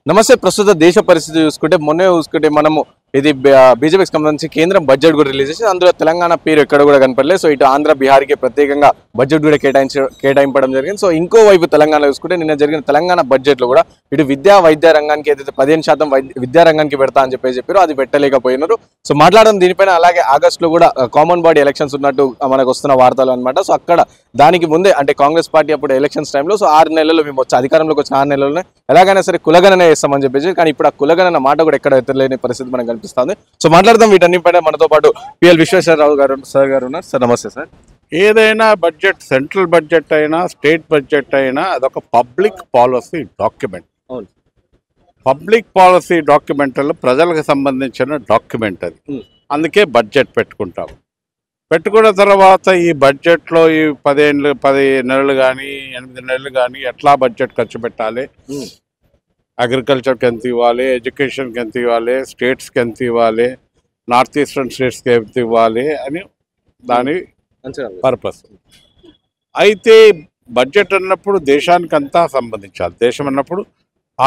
నమస్తే. ప్రస్తుత దేశ పరిస్థితి చూసుకుంటే మనము ఇది బీజేపీకి సంబంధించి కేంద్రం బడ్జెట్ కూడా రిలీజ్ చేసి అందులో తెలంగాణ పేరు ఎక్కడ కూడా కనపడలేదు. సో ఇటు ఆంధ్ర బీహార్కి ప్రత్యేకంగా బడ్జెట్ కూడా కేటాయించడం జరిగింది. సో ఇంకో వైపు తెలంగాణ చూసుకుంటే నిన్న జరిగిన తెలంగాణ బడ్జెట్లో కూడా ఇటు వైద్య రంగానికి ఏదైతే 15% విద్యా రంగానికి పెడతా అని చెప్పారో అది పెట్టలేకపోయినారు. సో మాట్లాడడం దీనిపైన. అలాగే ఆగస్టులో కూడా కామన్ బాడీ ఎలక్షన్స్ ఉన్నట్టు మనకు వస్తున్న వార్తలు అనమాట. సో అక్కడ దానికి ముందే అంటే కాంగ్రెస్ పార్టీ అప్పుడు ఎలక్షన్స్ టైంలో సో 6 నెలల్లో మేము అధికారంలోకి వచ్చిన 6 నెలల్లోనే ఎలాగైనా సరే కులగణన చేస్తామని చెప్పేసి, కానీ ఇప్పుడు ఆ కులగణన మాట కూడా ఎక్కడ ఎత్తలేని పరిస్థితి మనకు కనిపిస్తుంది. సో మాట్లాడదాం వీటన్నిపైన. మనతో పాటు పిఎల్ విశ్వేశ్వరరావు గారు ఉన్నారు. సార్ నమస్తే సార్. ఏదైనా బడ్జెట్, సెంట్రల్ బడ్జెట్ అయినా స్టేట్ బడ్జెట్ అయినా అదొక public policy document. Public policy డాక్యుమెంట్లో ప్రజలకు సంబంధించిన డాక్యుమెంట్ అది. అందుకే బడ్జెట్ పెట్టుకుంటాం. పెట్టుకున్న తర్వాత ఈ బడ్జెట్లో ఈ 10 నెలలు కానీ 8 నెలలు కానీ ఎట్లా బడ్జెట్ ఖర్చు పెట్టాలి, అగ్రికల్చర్కి ఎంత ఇవ్వాలి, ఎడ్యుకేషన్కి ఎంత ఇవ్వాలి, స్టేట్స్కి ఎంత ఇవ్వాలి, నార్త్ ఈస్టర్న్ స్టేట్స్కి ఎంత ఇవ్వాలి అని దాని పర్పస్. అయితే బడ్జెట్ అన్నప్పుడు దేశానికి అంతా సంబంధించాలి. దేశం అన్నప్పుడు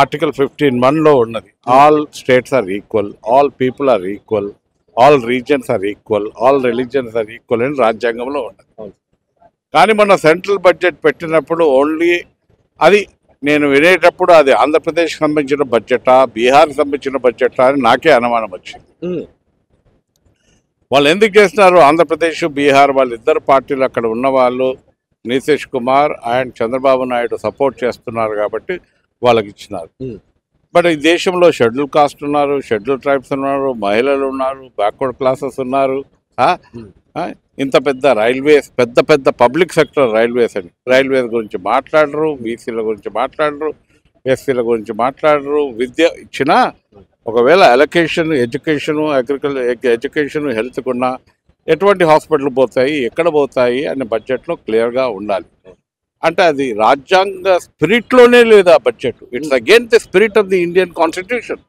ఆర్టికల్ 15(1)లో ఉన్నది, all states are equal, all people are equal, all regions are equal, all religions are equal అని రాజ్యాంగంలో ఉన్నది. కానీ మొన్న సెంట్రల్ బడ్జెట్ పెట్టినప్పుడు ఓన్లీ అది నేను వినేటప్పుడు అది ఆంధ్రప్రదేశ్కి సంబంధించిన బడ్జెటా, బీహార్కి సంబంధించిన బడ్జెటా అని నాకే అనుమానం వచ్చింది. వాళ్ళు ఎందుకు చేస్తున్నారు? ఆంధ్రప్రదేశ్ బీహార్ వాళ్ళిద్దరు పార్టీలు అక్కడ ఉన్న వాళ్ళు నితీష్ కుమార్ అండ్ చంద్రబాబు నాయుడు సపోర్ట్ చేస్తున్నారు కాబట్టి వాళ్ళకి ఇచ్చినారు. బట్ ఈ దేశంలో షెడ్యూల్ కాస్ట్ ఉన్నారు, షెడ్యూల్ ట్రైబ్స్ ఉన్నారు, మహిళలు ఉన్నారు, బ్యాక్వర్డ్ క్లాసెస్ ఉన్నారు. ఇంత పెద్ద రైల్వేస్, పెద్ద పబ్లిక్ సెక్టర్ రైల్వేస్ అని, రైల్వేస్ గురించి మాట్లాడరు, బీసీల గురించి మాట్లాడరు, ఎస్సీల గురించి మాట్లాడరు. విద్య ఇచ్చినా ఒకవేళ అలొకేషన్ ఎడ్యుకేషన్ హెల్త్కు ఉన్న ఎటువంటి హాస్పిటల్ పోతాయి, ఎక్కడ పోతాయి అనే బడ్జెట్లో క్లియర్గా ఉండాలి. అంటే అది రాజ్యాంగ స్పిరిట్లోనే లేదు ఆ budget. It's again the spirit of the Indian constitution.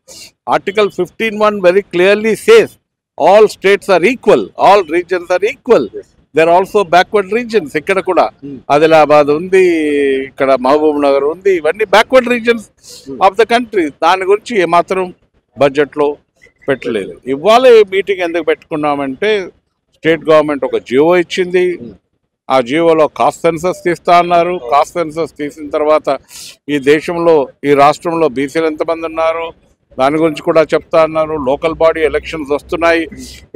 Article 15(1) very clearly says all states are equal, all regions are equal, there also backward regions. ఇక్కడ కూడా ఆదిలాబాద్ ఉంది, ఇక్కడ మహబూబ్ నగర్ ఉంది, ఇవన్నీ backward regions of the country. దాని గురించి ఏమాత్రం బడ్జెట్లో పెట్టలేదు. ఇవాళ మీటింగ్ ఎందుకు పెట్టుకున్నామంటే స్టేట్ గవర్నమెంట్ ఒక జియో ఇచ్చింది. ఆ జియోలో కాస్ట్ సెన్సస్ తీస్తా అన్నారు. కాస్ట్ సెన్సస్ తీసిన తర్వాత ఈ దేశంలో, ఈ రాష్ట్రంలో బీసీలు ఎంతమంది ఉన్నారు దాని గురించి కూడా చెప్తా అన్నారు. లోకల్ బాడీ ఎలక్షన్స్ వస్తున్నాయి.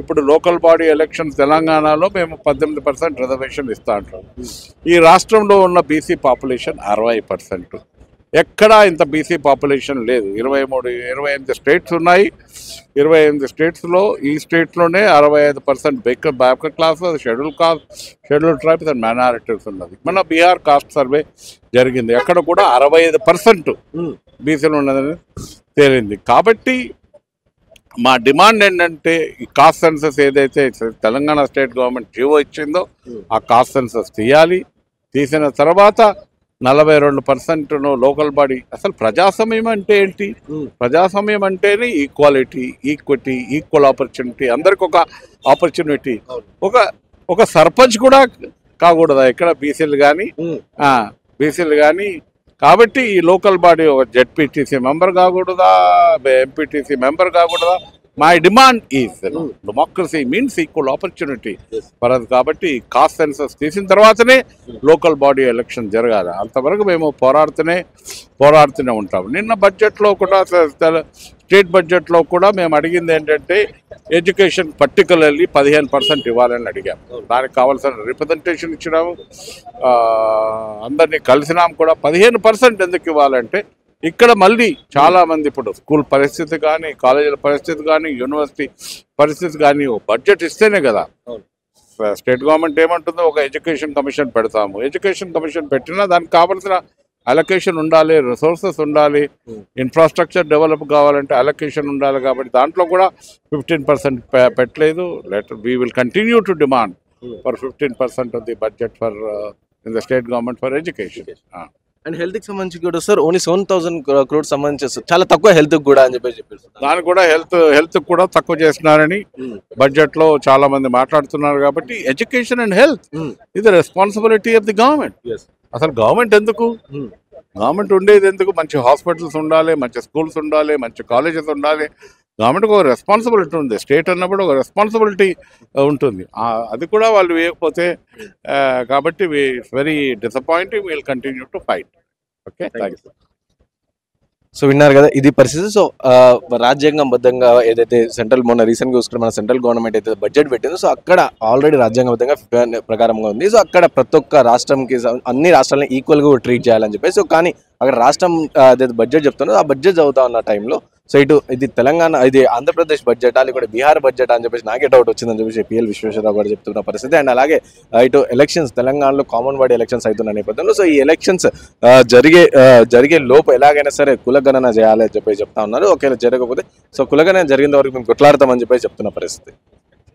ఇప్పుడు లోకల్ బాడీ ఎలక్షన్స్ తెలంగాణలో మేము 18% రిజర్వేషన్ ఇస్తా అంటాం. ఈ రాష్ట్రంలో ఉన్న బీసీ పాపులేషన్ 60%. ఎక్కడా ఇంత బీసీ పాపులేషన్ లేదు. 28 స్టేట్స్ ఉన్నాయి. 28 స్టేట్స్లో ఈ స్టేట్లోనే 65% backward class, schedule tribes and minorities ఉన్నది. మన బీహార్ కాస్ట్ సర్వే జరిగింది, అక్కడ కూడా 65% బీసీలు ఉన్నదని తేలింది. కాబట్టి మా డిమాండ్ ఏంటంటే ఈ కాస్ట్ సెన్సస్ ఏదైతే తెలంగాణ స్టేట్ గవర్నమెంట్ జీవో ఇచ్చిందో ఆ కాస్ట్ సెన్సస్ తీయాలి. తీసిన తర్వాత 42% లోకల్ బాడీ. అసలు ప్రజాస్వామ్యం అంటే ఏంటి? ప్రజాస్వామ్యం అంటేనే ఈక్వాలిటీ, ఈక్విటీ, ఈక్వల్ ఆపర్చునిటీ, అందరికి ఒక ఆపర్చునిటీ. ఒక సర్పంచ్ కూడా కాకూడదా ఇక్కడ బీసీలు కానీ? కాబట్టి ఈ లోకల్ బాడీ ఒక జెడ్పీటీసీ మెంబర్ కాకూడదా, ఎంపీటీసీ మెంబర్ కాకూడదా? My demand is democracy means equal opportunity for us. కాబట్టి కాస్ట్ సెన్సస్ తీసిన తర్వాతనే లోకల్ బాడీ ఎలక్షన్ జరగాలి. అంతవరకు మేము పోరాడుతూనే ఉంటాము. నిన్న బడ్జెట్లో కూడా, స్టేట్ బడ్జెట్లో కూడా మేము అడిగింది ఏంటంటే ఎడ్యుకేషన్ పర్టికులర్లీ 15% ఇవ్వాలని అడిగాము. దానికి కావాల్సిన రిప్రజెంటేషన్ ఇచ్చినాము, అందరినీ కలిసినాము కూడా. 15% ఎందుకు ఇవ్వాలంటే ఇక్కడ మళ్ళీ చాలామంది ఇప్పుడు స్కూల్ పరిస్థితి కానీ, కాలేజీల పరిస్థితి కానీ, యూనివర్సిటీ పరిస్థితి కానీ బడ్జెట్ ఇస్తేనే కదా. స్టేట్ గవర్నమెంట్ ఏమంటుందో ఒక ఎడ్యుకేషన్ కమిషన్ పెడతాము. ఎడ్యుకేషన్ కమిషన్ పెట్టినా దానికి కావాల్సిన అలొకేషన్ ఉండాలి, రిసోర్సెస్ ఉండాలి, ఇన్ఫ్రాస్ట్రక్చర్ డెవలప్ కావాలంటే అలొకేషన్ ఉండాలి. కాబట్టి దాంట్లో కూడా 15% పెట్టలేదు. We will continue to demand for 15% of the budget for in the state government for education. And హెల్త్కి సంబంధించి కూడా సార్ ఓన్లీ 7,000 crores సంబంధించి చాలా తక్కువ హెల్త్ కూడా అని చెప్పారు. దాని కూడా హెల్త్ కూడా తక్కువ చేస్తున్నారని బడ్జెట్లో చాలా మంది మాట్లాడుతున్నారు. కాబట్టి ఎడ్యుకేషన్ అండ్ హెల్త్ ఇది రెస్పాన్సిబిలిటీ ఆఫ్ ది గవర్నమెంట్. అసలు గవర్నమెంట్ ఎందుకు? గవర్నమెంట్ ఉండేది ఎందుకు? మంచి హాస్పిటల్స్ ఉండాలి, మంచి స్కూల్స్ ఉండాలి, మంచి కాలేజెస్ ఉండాలి. గవర్నమెంట్కి ఒక రెస్పాన్సిబిలిటీ ఉంది. స్టేట్ అన్నప్పుడు ఒక రెస్పాన్సిబిలిటీ ఉంటుంది. అది కూడా వాళ్ళు వేయకపోతే కాబట్టి it's very disappointing. Will continue to fight. Okay, thank you. So విన్నారు కదా, ఇది పరిస్థితి. సో రాజ్యాంగబద్ధంగా ఏదైతే సెంట్రల్ మొన్న రీసెంట్గా చూసుకుంటే మన సెంట్రల్ గవర్నమెంట్ అయితే బడ్జెట్ పెట్టిందో, సో అక్కడ ఆల్రెడీ రాజ్యాంగబద్ధంగా ప్రకారంగా ఉంది. సో అక్కడ ప్రతి ఒక్క రాష్ట్రంకి అన్ని రాష్ట్రాలను ఈక్వల్గా ట్రీట్ చేయాలని చెప్పి. సో కానీ అక్కడ రాష్ట్రం అదే బడ్జెట్ చెప్తుందో ఆ బడ్జెట్ చదువుతా ఉన్న టైంలో సో ఇది తెలంగాణ, ఇది ఆంధ్రప్రదేశ్ బడ్జెట్ అది కూడా బీహార్ బడ్జెట్ అని చెప్పేసి నాకే డౌట్ వచ్చిందని చెప్పేసి పిఎల్ విశ్వేశ్వరరావు గారు చెప్తున్న పరిస్థితి. అండ్ అలాగే ఇటు ఎలక్షన్స్ తెలంగాణలో కామన్ బాడీ ఎలక్షన్స్ అవుతున్న నేపథ్యంలో సో ఈ ఎలక్షన్స్ జరిగే లోపు ఎలాగైనా సరే కులగణన చేయాలని చెప్పి చెప్తా ఉన్నారు. ఒకవేళ జరగకపోతే సో కులగణన జరిగిన వరకు మేము కొట్లాడతామని చెప్పి చెప్తున్న పరిస్థితి.